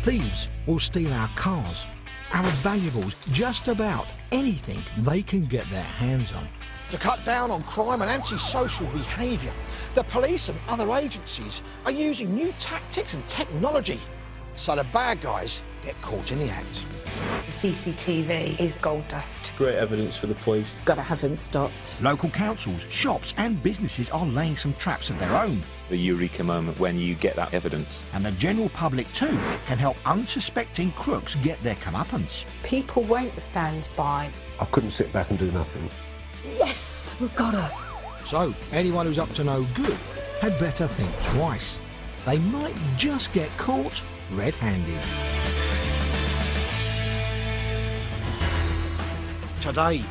Thieves will steal our cars, our valuables, just about anything they can get their hands on. To cut down on crime and antisocial behaviour, the police and other agencies are using new tactics and technology, so the bad guys get caught in the act. The CCTV is gold dust. Great evidence for the police. Got to have him stopped. Local councils, shops and businesses are laying some traps of their own. The eureka moment when you get that evidence. And the general public too can help unsuspecting crooks get their comeuppance. People won't stand by. I couldn't sit back and do nothing. Yes, we've got her. So, anyone who's up to no good had better think twice. They might just get caught red-handed. Today,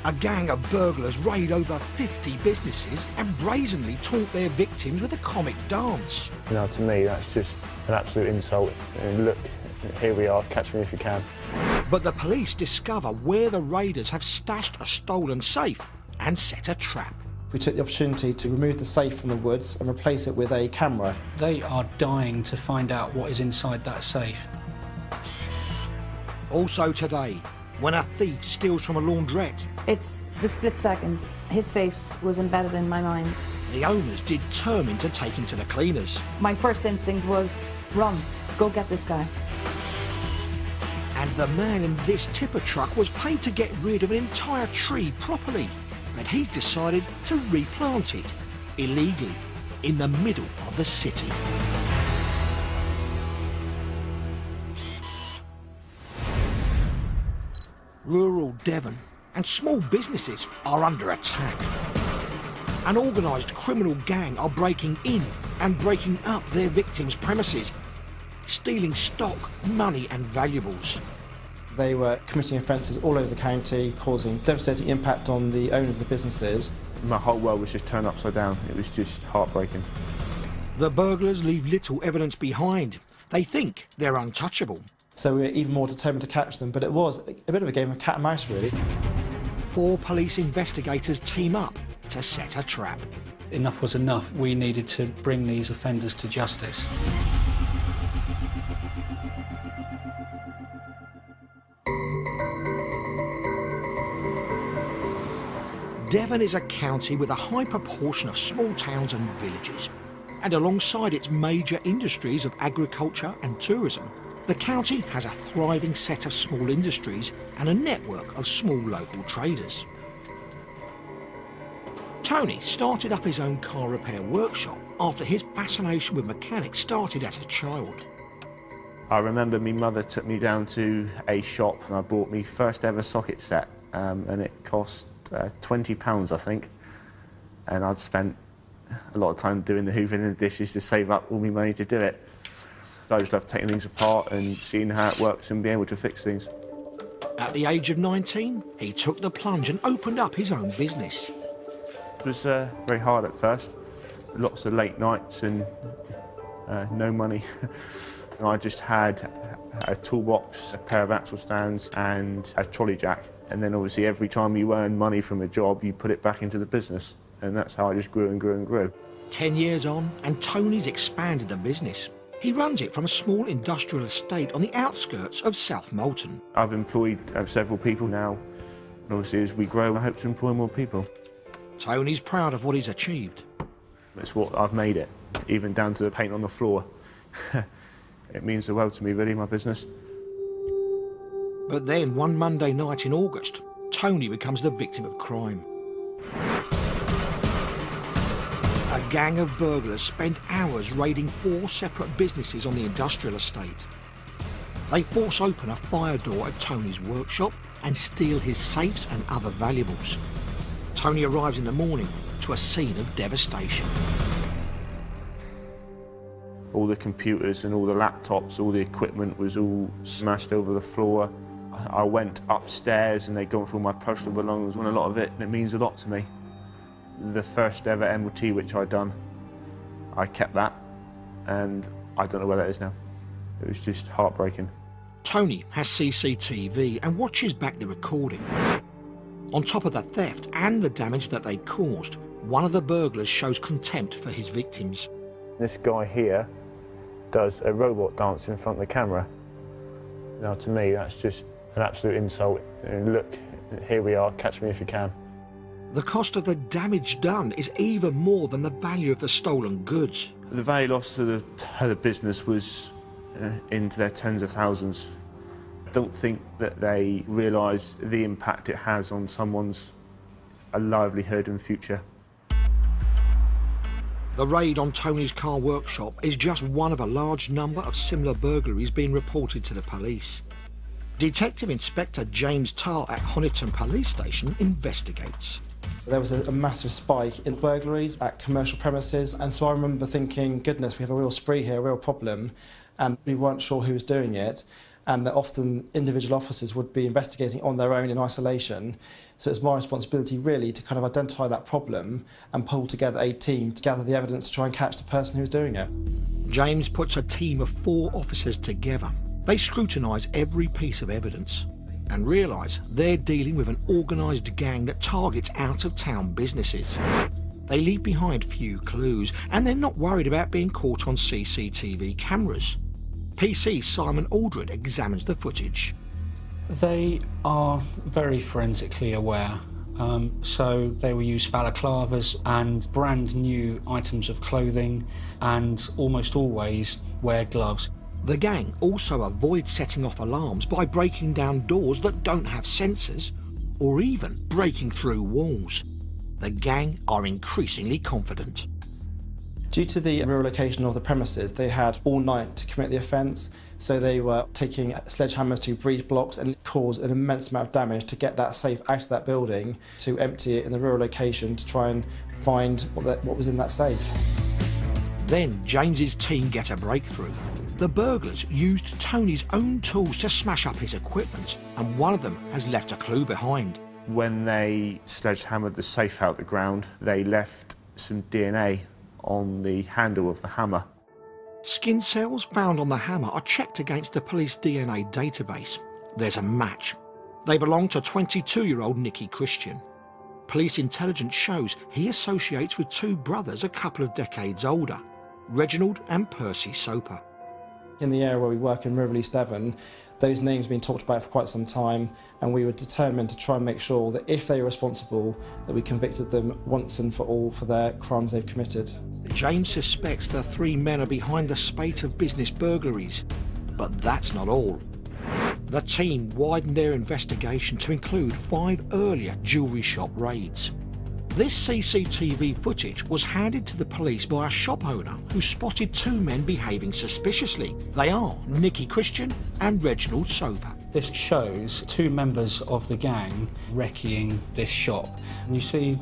a gang of burglars raid over 50 businesses and brazenly taunt their victims with a comic dance. You know, to me, that's just an absolute insult. And look, here we are, catch me if you can. But the police discover where the raiders have stashed a stolen safe and set a trap. We took the opportunity to remove the safe from the woods and replace it with a camera. They are dying to find out what is inside that safe. Also today, when a thief steals from a laundrette, it's the split second. His face was embedded in my mind. the owners determined to take him to the cleaners. My first instinct was, run, go get this guy. And the man in this tipper truck was paid to get rid of an entire tree properly. But he's decided to replant it, illegally, in the middle of the city. Rural Devon and small businesses are under attack. An organised criminal gang are breaking in and breaking up their victims' premises, stealing stock, money and valuables. They were committing offences all over the county, causing devastating impact on the owners of the businesses. My whole world was just turned upside down. It was just heartbreaking. The burglars leave little evidence behind. They think they're untouchable. So we were even more determined to catch them, but it was a bit of a game of cat and mouse, really. 4 police investigators team up to set a trap. Enough was enough. We needed to bring these offenders to justice. Devon is a county with a high proportion of small towns and villages. And alongside its major industries of agriculture and tourism, the county has a thriving set of small industries and a network of small local traders. Tony started up his own car repair workshop after his fascination with mechanics started as a child. I remember my mother took me down to a shop and I bought my first ever socket set, and it cost £20, I think. And I'd spent a lot of time doing the hoovering and the dishes to save up all my money to do it. I just love taking things apart and seeing how it works and being able to fix things. At the age of 19, he took the plunge and opened up his own business. It was very hard at first. Lots of late nights and no money. And I just had a toolbox, a pair of axle stands and a trolley jack. And then obviously every time you earn money from a job, you put it back into the business. And that's how I just grew and grew and grew. 10 years on, and Tony's expanded the business. He runs it from a small industrial estate on the outskirts of South Moulton. I've employed several people now. And obviously as we grow, I hope to employ more people. Tony's proud of what he's achieved. It's what I've made it, even down to the paint on the floor. It means the world to me, really, my business. But then, one Monday night in August, Tony becomes the victim of crime. A gang of burglars spent hours raiding 4 separate businesses on the industrial estate. They force open a fire door at Tony's workshop and steal his safes and other valuables. Tony arrives in the morning to a scene of devastation. All the computers and all the laptops, all the equipment was all smashed over the floor. I went upstairs and they'd gone through my personal belongings and a lot of it, and it means a lot to me. The first ever MOT which I'd done, I kept that, and I don't know where that is now. It was just heartbreaking. Tony has CCTV and watches back the recording. On top of the theft and the damage that they caused, one of the burglars shows contempt for his victims. This guy here does a robot dance in front of the camera. Now, to me, that's just an absolute insult. And look, here we are, catch me if you can. The cost of the damage done is even more than the value of the stolen goods. The value loss to the business was into their tens of thousands. I don't think that they realise the impact it has on someone's livelihood and future. The raid on Tony's car workshop is just one of a large number of similar burglaries being reported to the police. Detective Inspector James Tarr at Honiton Police Station investigates. There was a massive spike in burglaries at commercial premises, and so I remember thinking, goodness, we have a real spree here, a real problem, and we weren't sure who was doing it, and that often individual officers would be investigating on their own in isolation. So it's my responsibility really to kind of identify that problem and pull together a team to gather the evidence to try and catch the person who was doing it. James puts a team of 4 officers together. They scrutinise every piece of evidence and realise they're dealing with an organised gang that targets out-of-town businesses. They leave behind few clues, and they're not worried about being caught on CCTV cameras. PC Simon Aldred examines the footage. They are very forensically aware. So they will use balaclavas and brand new items of clothing, and almost always wear gloves. The gang also avoid setting off alarms by breaking down doors that don't have sensors, or even breaking through walls. The gang are increasingly confident. Due to the rural location of the premises, they had all night to commit the offence, so they were taking sledgehammers to breach blocks and cause an immense amount of damage to get that safe out of that building, to empty it in the rural location to try and find what was in that safe. Then James's team get a breakthrough. The burglars used Tony's own tools to smash up his equipment, and one of them has left a clue behind. When they sledgehammered the safe out the ground, they left some DNA on the handle of the hammer. Skin cells found on the hammer are checked against the police DNA database. There's a match. They belong to 22-year-old Nicky Christian. Police intelligence shows he associates with 2 brothers a couple of decades older, Reginald and Percy Soper. In the area where we work in River East Devon, those names have been talked about for quite some time, and we were determined to try and make sure that if they were responsible, that we convicted them once and for all for their crimes they've committed. James suspects the 3 men are behind the spate of business burglaries, but that's not all. The team widened their investigation to include 5 earlier jewellery shop raids. This CCTV footage was handed to the police by a shop owner who spotted 2 men behaving suspiciously. They are Nicky Christian and Reginald Soper. This shows 2 members of the gang wrecking this shop. And you see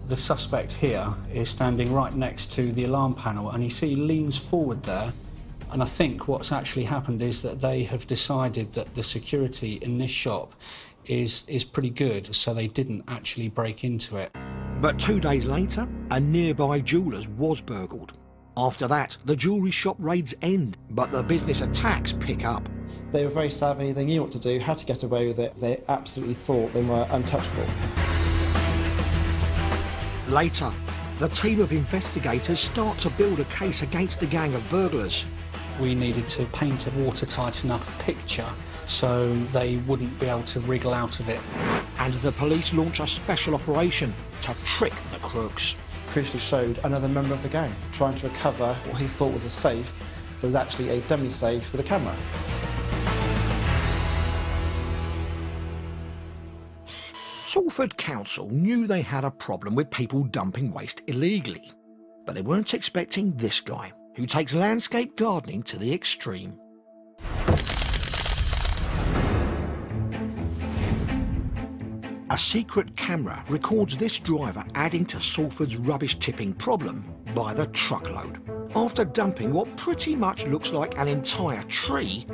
the suspect here is standing right next to the alarm panel, and you see he leans forward there. And I think what's actually happened is that they have decided that the security in this shop is pretty good, so they didn't actually break into it. But 2 days later, a nearby jeweller's was burgled. After that, the jewellery shop raids end, but the business attacks pick up. They were very savvy, they knew what to do, how to get away with it. They absolutely thought they were untouchable. Later, the team of investigators start to build a case against the gang of burglars. We needed to paint a watertight enough picture so they wouldn't be able to wriggle out of it. And the police launch a special operation to trick the crooks. Crucially showed another member of the gang trying to recover what he thought was a safe, but was actually a dummy safe with a camera. Salford Council knew they had a problem with people dumping waste illegally, but they weren't expecting this guy, who takes landscape gardening to the extreme. A secret camera records this driver adding to Salford's rubbish tipping problem by the truckload. After dumping what pretty much looks like an entire tree,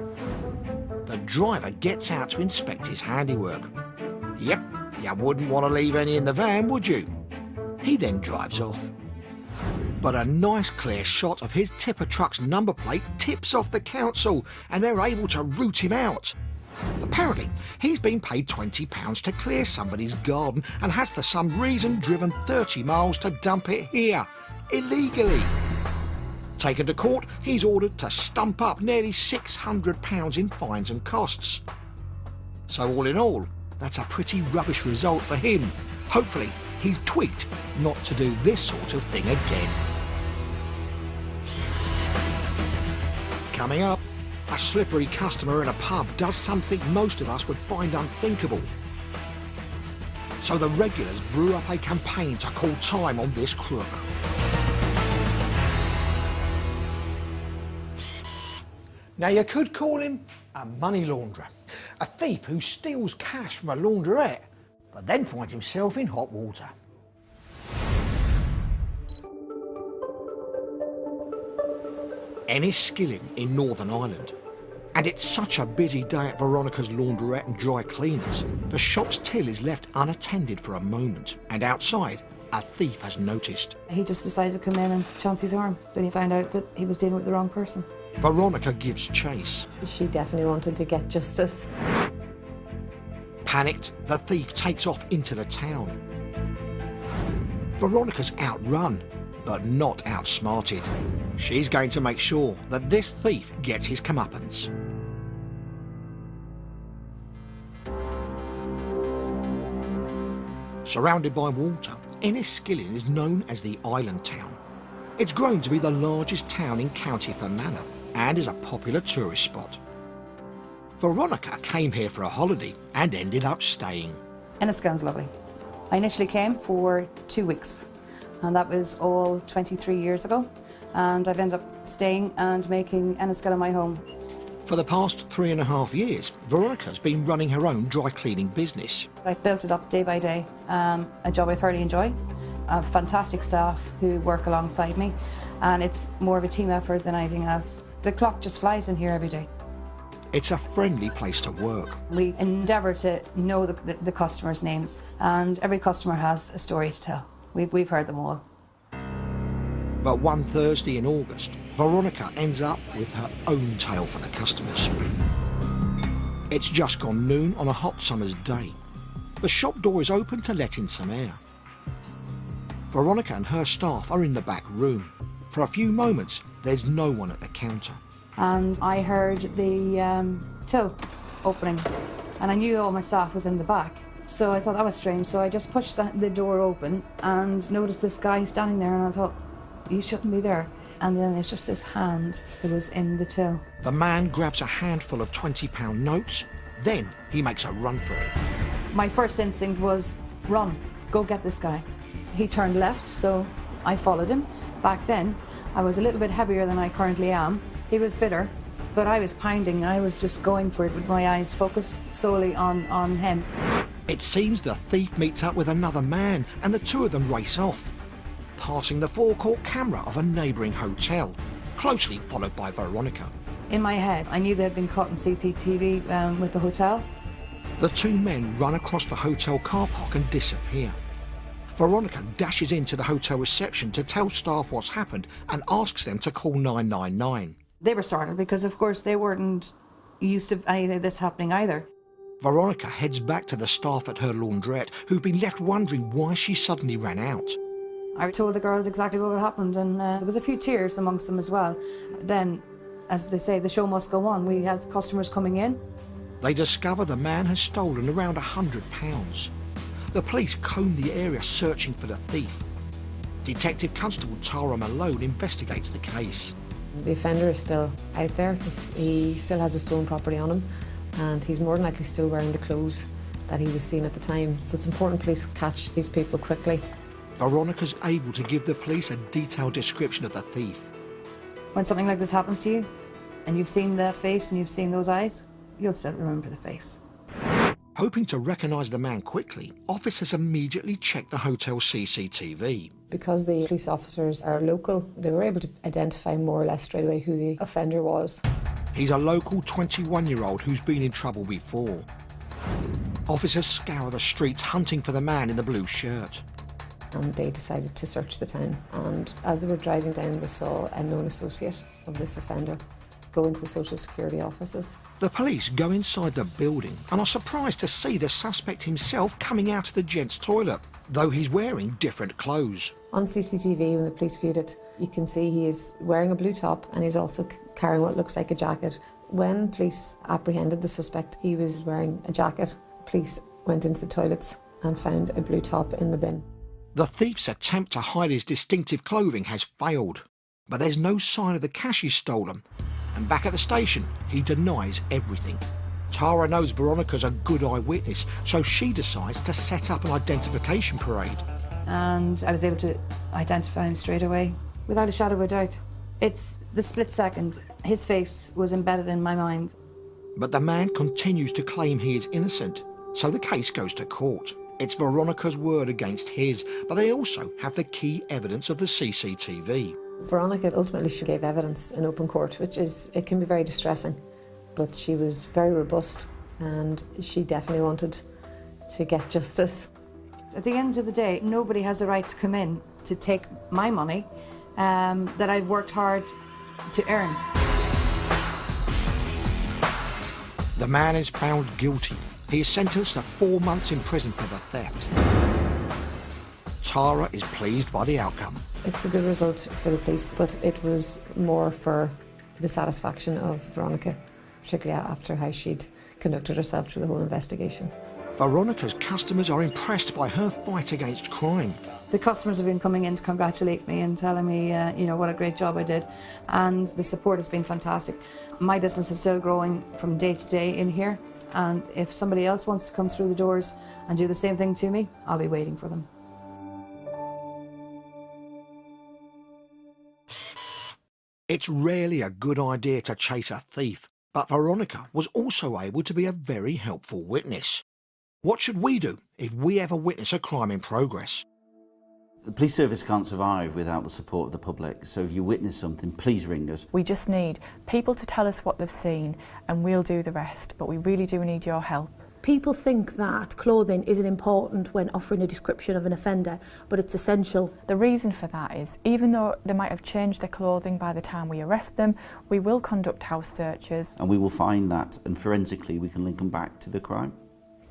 the driver gets out to inspect his handiwork. Yep, you wouldn't want to leave any in the van, would you? He then drives off. But a nice clear shot of his tipper truck's number plate tips off the council, and they're able to root him out. Apparently, he's been paid £20 to clear somebody's garden and has for some reason driven 30 miles to dump it here, illegally. Taken to court, he's ordered to stump up nearly £600 in fines and costs. So all in all, that's a pretty rubbish result for him. Hopefully, he's tweaked not to do this sort of thing again. Coming up, a slippery customer in a pub does something most of us would find unthinkable. So the regulars brew up a campaign to call time on this crook. Now you could call him a money launderer, a thief who steals cash from a laundrette, but then finds himself in hot water. Enniskillen in Northern Ireland. And it's such a busy day at Veronica's laundrette and dry cleaners, the shop's till is left unattended for a moment, and outside, a thief has noticed. He just decided to come in and chance his arm, but he found out that he was dealing with the wrong person. Veronica gives chase. She definitely wanted to get justice. Panicked, the thief takes off into the town. Veronica's outrun, but not outsmarted. She's going to make sure that this thief gets his comeuppance. Surrounded by water, Enniskillen is known as the Island Town. It's grown to be the largest town in County Fermanagh and is a popular tourist spot. Veronica came here for a holiday and ended up staying. Enniskillen's lovely. I initially came for 2 weeks, and that was all 23 years ago. And I've ended up staying and making Enniskillen my home. For the past 3.5 years, Veronica's been running her own dry cleaning business. I've built it up day by day, a job I thoroughly enjoy. I have fantastic staff who work alongside me, and it's more of a team effort than anything else. The clock just flies in here every day. It's a friendly place to work. We endeavour to know the customers' names, and every customer has a story to tell. We've heard them all. But one Thursday in August, Veronica ends up with her own tale for the customers. It's just gone noon on a hot summer's day. The shop door is open to let in some air. Veronica and her staff are in the back room. For a few moments, there's no one at the counter. And I heard the till opening, and I knew all my staff was in the back. So I thought that was strange, so I just pushed the door open and noticed this guy standing there, and I thought, you shouldn't be there. And then it's just this hand that was in the till. The man grabs a handful of £20 notes, then he makes a run for it. My first instinct was, run, go get this guy. He turned left, so I followed him. Back then, I was a little bit heavier than I currently am. He was fitter, but I was pounding. I was just going for it with my eyes focused solely on him. It seems the thief meets up with another man, and the two of them race off, passing the forecourt camera of a neighbouring hotel, closely followed by Veronica. In my head, I knew they'd been caught in CCTV with the hotel. The two men run across the hotel car park and disappear. Veronica dashes into the hotel reception to tell staff what's happened and asks them to call 999. They were startled because, of course, they weren't used to any of this happening either. Veronica heads back to the staff at her laundrette, who've been left wondering why she suddenly ran out. I told the girls exactly what had happened, and there was a few tears amongst them as well. Then, as they say, the show must go on. We had customers coming in. They discover the man has stolen around £100. The police comb the area searching for the thief. Detective Constable Tara Malone investigates the case. The offender is still out there. He still has the stolen property on him, and he's more than likely still wearing the clothes that he was seen at the time. So it's important police catch these people quickly. Veronica's able to give the police a detailed description of the thief. When something like this happens to you, and you've seen that face and you've seen those eyes, you'll still remember the face. Hoping to recognise the man quickly, officers immediately check the hotel CCTV. Because the police officers are local, they were able to identify more or less straight away who the offender was. He's a local 21-year-old who's been in trouble before. Officers scour the streets hunting for the man in the blue shirt. And they decided to search the town, and as they were driving down, they saw a known associate of this offender go into the social security offices. The police go inside the building and are surprised to see the suspect himself coming out of the gents' toilet, though he's wearing different clothes. On CCTV, when the police viewed it, you can see he is wearing a blue top and he's also carrying what looks like a jacket. When police apprehended the suspect, he was wearing a jacket. Police went into the toilets and found a blue top in the bin. The thief's attempt to hide his distinctive clothing has failed, but there's no sign of the cash he's stolen. And back at the station, he denies everything. Tara knows Veronica's a good eyewitness, so she decides to set up an identification parade. And I was able to identify him straight away, without a shadow of a doubt. It's the split second. His face was embedded in my mind. But the man continues to claim he is innocent, so the case goes to court. It's Veronica's word against his, but they also have the key evidence of the CCTV. Veronica ultimately she gave evidence in open court, it can be very distressing. But she was very robust and she definitely wanted to get justice. At the end of the day, nobody has the right to come in to take my money that I've worked hard to earn. The man is found guilty. He is sentenced to 4 months in prison for the theft. Tara is pleased by the outcome. It's a good result for the police, but it was more for the satisfaction of Veronica, particularly after how she'd conducted herself through the whole investigation. Veronica's customers are impressed by her fight against crime. The customers have been coming in to congratulate me and telling me, you know, what a great job I did. And the support has been fantastic. My business is still growing from day to day in here. And if somebody else wants to come through the doors and do the same thing to me, I'll be waiting for them. It's rarely a good idea to chase a thief, but Veronica was also able to be a very helpful witness. What should we do if we ever witness a crime in progress? The police service can't survive without the support of the public, so if you witness something, please ring us. We just need people to tell us what they've seen and we'll do the rest, but we really do need your help. People think that clothing isn't important when offering a description of an offender, but it's essential. The reason for that is, even though they might have changed their clothing by the time we arrest them, we will conduct house searches. And we will find that, and forensically we can link them back to the crime.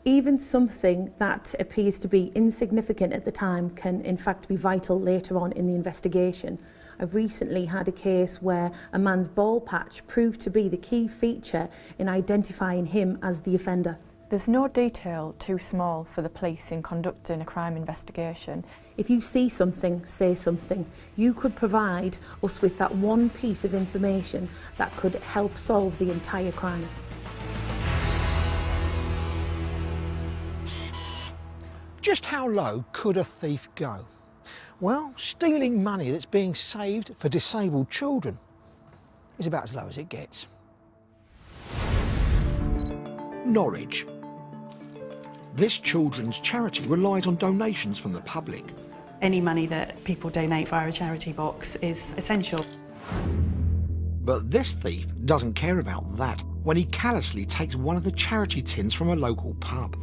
Even something that appears to be insignificant at the time can in fact be vital later on in the investigation. I've recently had a case where a man's ball patch proved to be the key feature in identifying him as the offender. There's no detail too small for the police in conducting a crime investigation. If you see something, say something. You could provide us with that one piece of information that could help solve the entire crime. Just how low could a thief go? Well, stealing money that's being saved for disabled children is about as low as it gets. Norwich. This children's charity relies on donations from the public. Any money that people donate via a charity box is essential. But this thief doesn't care about that when he callously takes one of the charity tins from a local pub.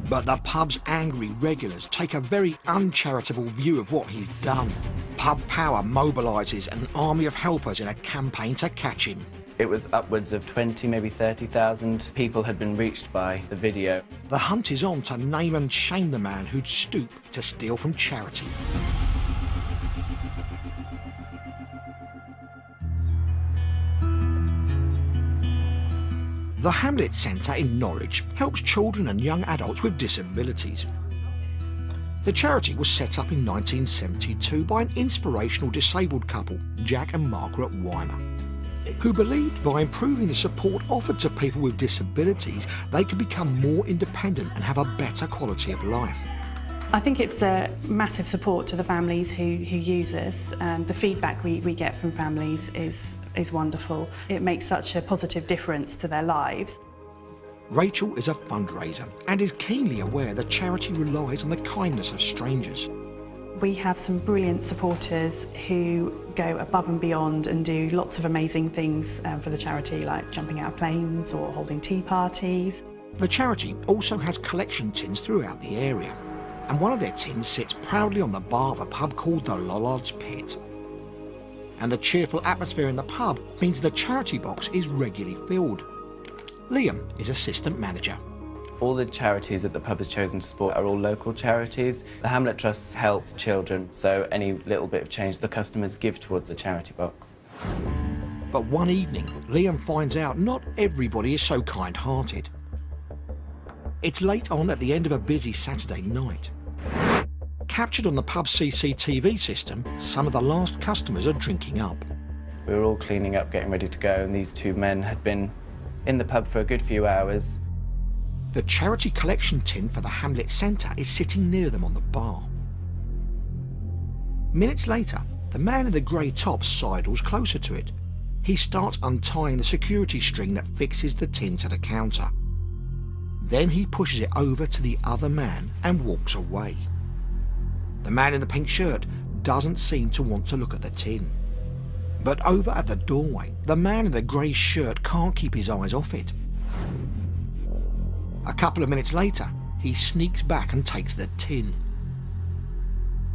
But the pub's angry regulars take a very uncharitable view of what he's done. Pub Power mobilises an army of helpers in a campaign to catch him. It was upwards of 20, maybe 30,000 people had been reached by the video. The hunt is on to name and shame the man who'd stoop to steal from charity. The Hamlet Centre in Norwich helps children and young adults with disabilities. The charity was set up in 1972 by an inspirational disabled couple, Jack and Margaret Weimer, who believed by improving the support offered to people with disabilities, they could become more independent and have a better quality of life. I think it's a massive support to the families who use us. The feedback we get from families is wonderful. It makes such a positive difference to their lives. Rachel is a fundraiser and is keenly aware the charity relies on the kindness of strangers. We have some brilliant supporters who go above and beyond and do lots of amazing things for the charity, like jumping out of planes or holding tea parties. The charity also has collection tins throughout the area, and one of their tins sits proudly on the bar of a pub called the Lollards Pit. And the cheerful atmosphere in the pub means the charity box is regularly filled. Liam is assistant manager. All the charities that the pub has chosen to support are all local charities. The Hamlet Trust helps children, so any little bit of change the customers give towards the charity box. But one evening, Liam finds out not everybody is so kind-hearted. It's late on at the end of a busy Saturday night. Captured on the pub's CCTV system, some of the last customers are drinking up. We were all cleaning up, getting ready to go, and these two men had been in the pub for a good few hours. The charity collection tin for the Hamlet Centre is sitting near them on the bar. Minutes later, the man in the grey top sidles closer to it. He starts untying the security string that fixes the tin to the counter. Then he pushes it over to the other man and walks away. The man in the pink shirt doesn't seem to want to look at the tin. But over at the doorway, the man in the grey shirt can't keep his eyes off it. A couple of minutes later, he sneaks back and takes the tin.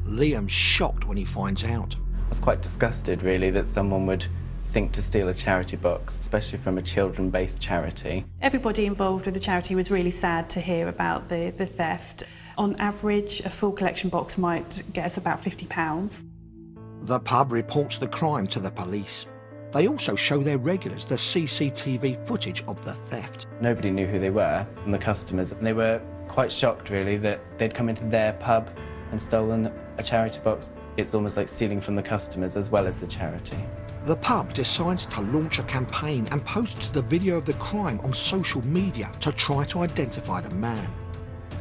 Liam's shocked when he finds out. I was quite disgusted, really, that someone would think to steal a charity box, especially from a children-based charity. Everybody involved with the charity was really sad to hear about the theft. On average, a full collection box might get us about £50. The pub reports the crime to the police. They also show their regulars the CCTV footage of the theft. Nobody knew who they were, and the customers, and they were quite shocked, really, that they'd come into their pub and stolen a charity box. It's almost like stealing from the customers as well as the charity. The pub decides to launch a campaign and posts the video of the crime on social media to try to identify the man.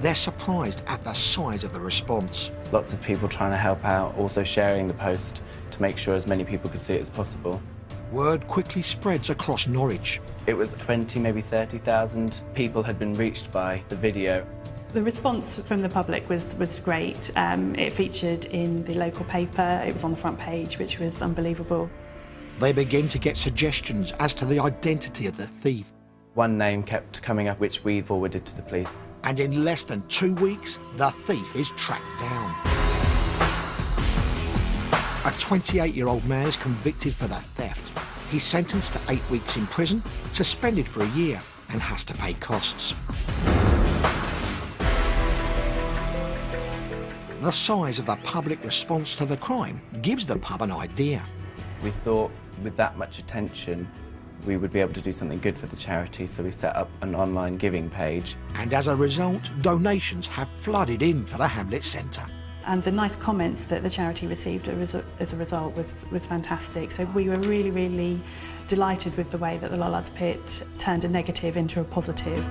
They're surprised at the size of the response. Lots of people trying to help out, also sharing the post to make sure as many people could see it as possible. Word quickly spreads across Norwich. It was 20, maybe 30,000 people had been reached by the video. The response from the public was great. It featured in the local paper, it was on the front page, which was unbelievable. They begin to get suggestions as to the identity of the thief. One name kept coming up, which we forwarded to the police. And in less than 2 weeks, the thief is tracked down. A 28-year-old man is convicted for the theft. He's sentenced to 8 weeks in prison, suspended for a year, and has to pay costs. The size of the public response to the crime gives the pub an idea. We thought with that much attention, we would be able to do something good for the charity, so we set up an online giving page. And as a result, donations have flooded in for the Hamlet Centre. And the nice comments that the charity received as a result was fantastic. So we were really, really delighted with the way that the Lollards Pit turned a negative into a positive.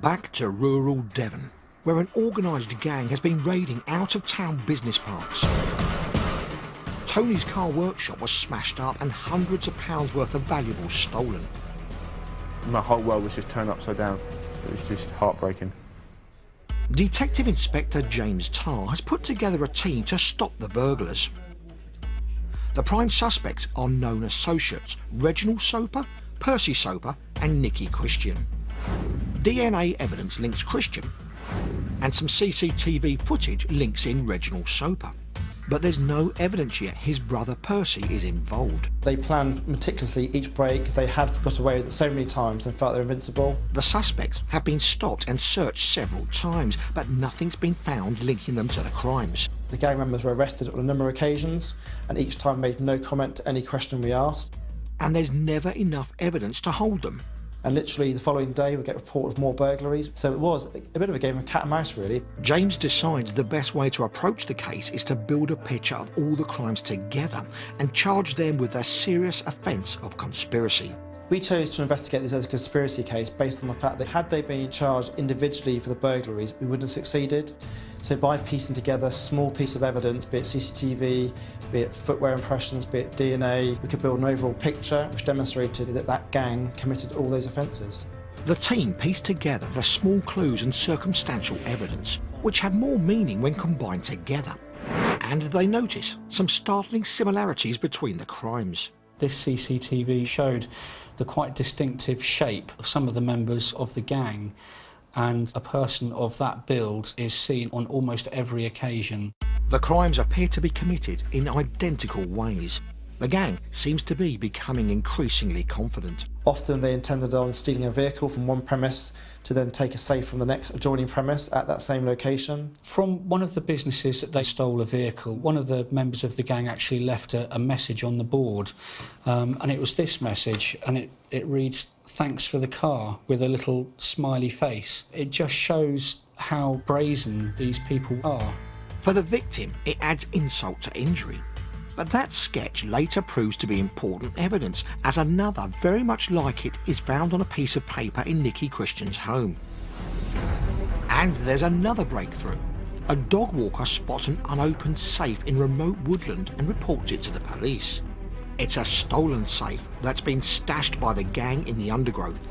Back to rural Devon, where an organised gang has been raiding out-of-town business parks. Tony's car workshop was smashed up and hundreds of pounds worth of valuables stolen. My whole world was just turned upside down. It was just heartbreaking. Detective Inspector James Tarr has put together a team to stop the burglars. The prime suspects are known associates Reginald Soper, Percy Soper and Nicky Christian. DNA evidence links Christian, and some CCTV footage links in Reginald Soper. But there's no evidence yet his brother Percy is involved. They planned meticulously each break. They had got away with it so many times and felt they're invincible. The suspects have been stopped and searched several times, but nothing's been found linking them to the crimes. The gang members were arrested on a number of occasions and each time made no comment to any question we asked. And there's never enough evidence to hold them. And literally the following day we get a report of more burglaries. So it was a bit of a game of cat and mouse, really. James decides the best way to approach the case is to build a picture of all the crimes together and charge them with a serious offence of conspiracy. We chose to investigate this as a conspiracy case based on the fact that had they been charged individually for the burglaries, we wouldn't have succeeded. So by piecing together a small piece of evidence, be it CCTV, be it footwear impressions, be it DNA, we could build an overall picture which demonstrated that that gang committed all those offences. The team pieced together the small clues and circumstantial evidence, which had more meaning when combined together. And they notice some startling similarities between the crimes. This CCTV showed the quite distinctive shape of some of the members of the gang, and a person of that build is seen on almost every occasion. The crimes appear to be committed in identical ways. The gang seems to be becoming increasingly confident. Often they intended on stealing a vehicle from one premise to then take a safe from the next adjoining premise at that same location. From one of the businesses that they stole a vehicle, one of the members of the gang actually left a message on the board, and it was this message, and it reads, "Thanks for the car," with a little smiley face. It just shows how brazen these people are. For the victim, it adds insult to injury. But that sketch later proves to be important evidence, as another very much like it is found on a piece of paper in Nicky Christian's home. And there's another breakthrough. A dog walker spots an unopened safe in remote woodland and reports it to the police. It's a stolen safe that's been stashed by the gang in the undergrowth.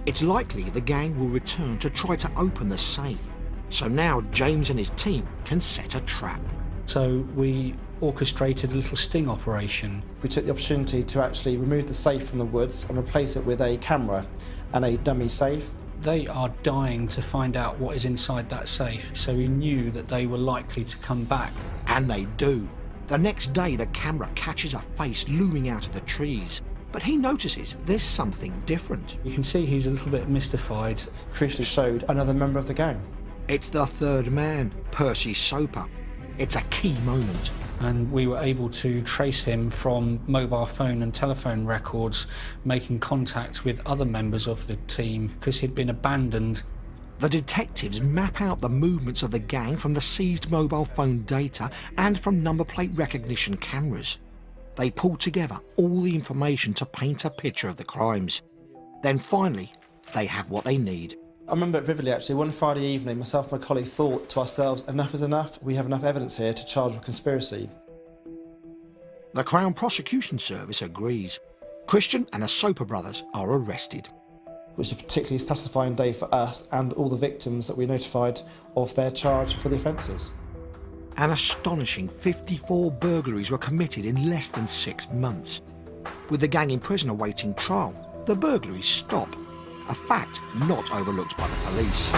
It's likely the gang will return to try to open the safe. So now James and his team can set a trap. So we orchestrated a little sting operation. We took the opportunity to actually remove the safe from the woods and replace it with a camera and a dummy safe. They are dying to find out what is inside that safe, so we knew that they were likely to come back. And they do. The next day, the camera catches a face looming out of the trees. But he notices there's something different. You can see he's a little bit mystified. Crucially showed another member of the gang. It's the third man, Percy Soper. It's a key moment. And we were able to trace him from mobile phone and telephone records, making contact with other members of the team because he'd been abandoned. The detectives map out the movements of the gang from the seized mobile phone data and from number plate recognition cameras. They pull together all the information to paint a picture of the crimes. Then finally, they have what they need. I remember it vividly actually. One Friday evening, myself and my colleague thought to ourselves, enough is enough. We have enough evidence here to charge with conspiracy. The Crown Prosecution Service agrees. Christian and the Soper brothers are arrested. It was a particularly satisfying day for us and all the victims that we notified of their charge for the offences. An astonishing 54 burglaries were committed in less than 6 months. With the gang in prison awaiting trial, the burglaries stop. A fact not overlooked by the police.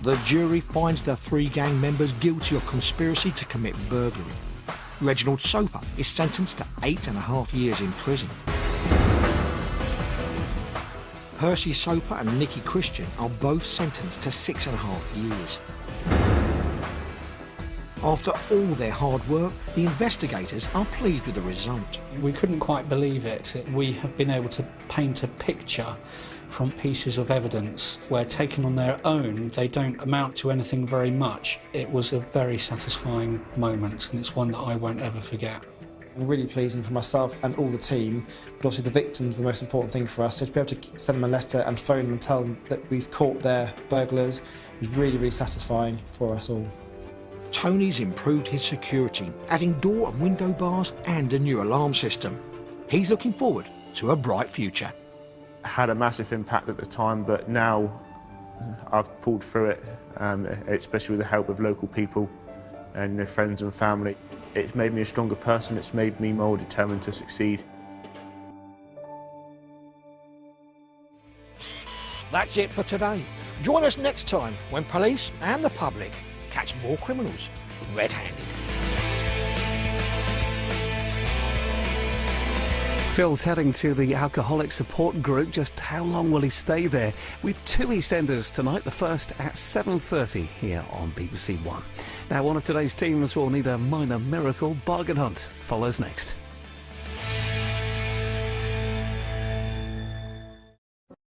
The jury finds the 3 gang members guilty of conspiracy to commit burglary. Reginald Soper is sentenced to 8.5 years in prison. Percy Soper and Nicky Christian are both sentenced to 6.5 years. After all their hard work, the investigators are pleased with the result. We couldn't quite believe it. We have been able to paint a picture from pieces of evidence where, taken on their own, they don't amount to anything very much. It was a very satisfying moment, and it's one that I won't ever forget. Really pleasing for myself and all the team, but obviously the victims are the most important thing for us. So to be able to send them a letter and phone them and tell them that we've caught their burglars was really, really satisfying for us all. Tony's improved his security, adding door and window bars and a new alarm system. He's looking forward to a bright future. It had a massive impact at the time, but now I've pulled through it, especially with the help of local people and their friends and family. It's made me a stronger person, it's made me more determined to succeed. That's it for today. Join us next time when police and the public catch more criminals red-handed. Phil's heading to the alcoholic support group. Just how long will he stay there? With 2 EastEnders tonight, the first at 7:30 here on BBC One. Now, one of today's teams will need a minor miracle. Bargain Hunt follows next.